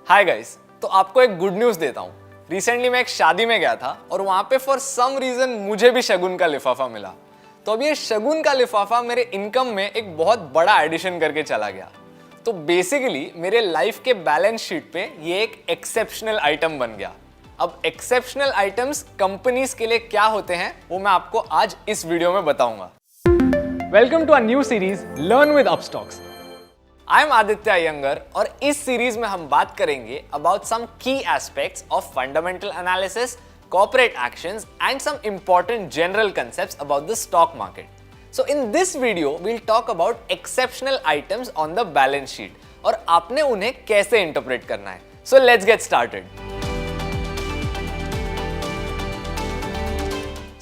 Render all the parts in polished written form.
Hi guys, तो आपको एक गुड न्यूज़ देता हूँ। रिसेंटली मैं एक शादी में गया था और वहाँ पे फॉर सम रीज़न मुझे भी शगुन का लिफाफा मिला। तो अब ये शगुन का लिफाफा मेरे इनकम में एक बहुत बड़ा एडिशन करके चला गया। तो बेसिकली मेरे लाइफ के बैलेंस शीट पे ये एक एक्सेप्शनल आइटम बन गया। अब एक्सेप्शनल आइटम्स कंपनीज के लिए क्या होते हैं वो मैं आपको आज इस वीडियो में बताऊंगा। Welcome to a new series learn with Upstox. I am Aditya Iyengar और इस सीरीज में हम बात करेंगे अबाउट सम की aspects of fundamental analysis, corporate actions and some important general concepts about the stock market. So in this video we'll talk about exceptional items on the balance sheet और आपने उन्हें कैसे interpret करना है. So let's get started.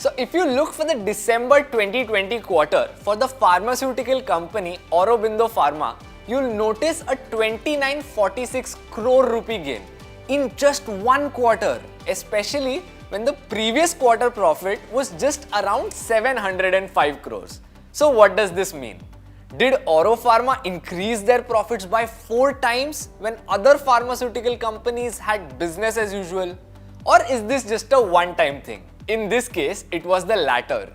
So if you look for the December 2020 quarter for the pharmaceutical company Aurobindo Pharma, you'll notice a 2946 crore rupee gain in just one quarter, especially when the previous quarter profit was just around 705 crores. So what does this mean? Did Auro Pharma increase their profits by 4 times when other pharmaceutical companies had business as usual? Or is this just a one-time thing? In this case, it was the latter.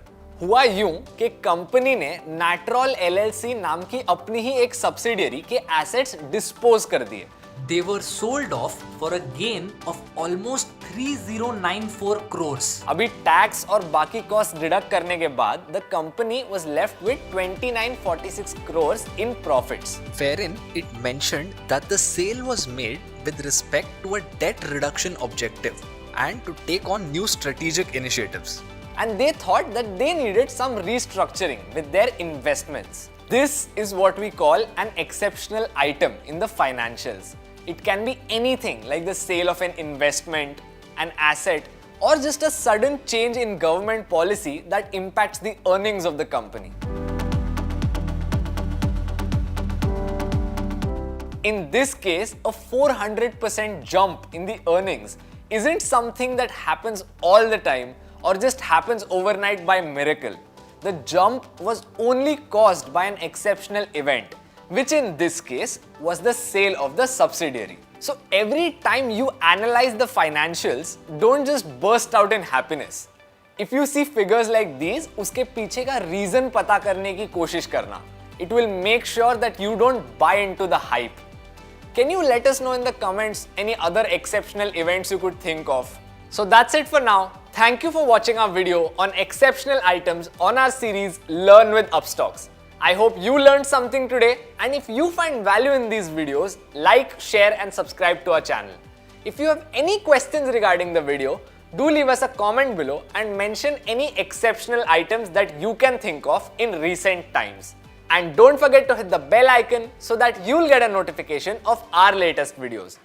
हुआ यूं कि company ने Natrol LLC नाम की अपनी ही एक subsidiary के assets dispose कर दिए. They were sold off for a gain of almost 3094 crores. अभी टैक्स और बाकी कॉस्ट डिडक्ट करने के बाद the company was left with 2946 crores in profits. Wherein it mentioned that the sale was made with respect to a debt reduction objective and to take on new strategic initiatives. And they thought that they needed some restructuring with their investments. This is what we call an exceptional item in the financials. It can be anything like the sale of an investment, an asset, or just a sudden change in government policy that impacts the earnings of the company. In this case, a 400% jump in the earnings isn't something that happens all the time or just happens overnight by miracle. The jump was only caused by an exceptional event, which in this case was the sale of the subsidiary. So every time you analyze the financials, don't just burst out in happiness. If you see figures like these, उसके पीछे का reason पता करने की कोशिश करना. It will make sure that you don't buy into the hype. Can you let us know in the comments any other exceptional events you could think of? So that's it for now. Thank you for watching our video on exceptional items on our series Learn with Upstocks. I hope you learned something today, and if you find value in these videos, like, share and subscribe to our channel. If you have any questions regarding the video, do leave us a comment below and mention any exceptional items that you can think of in recent times. And don't forget to hit the bell icon so that you'll get a notification of our latest videos.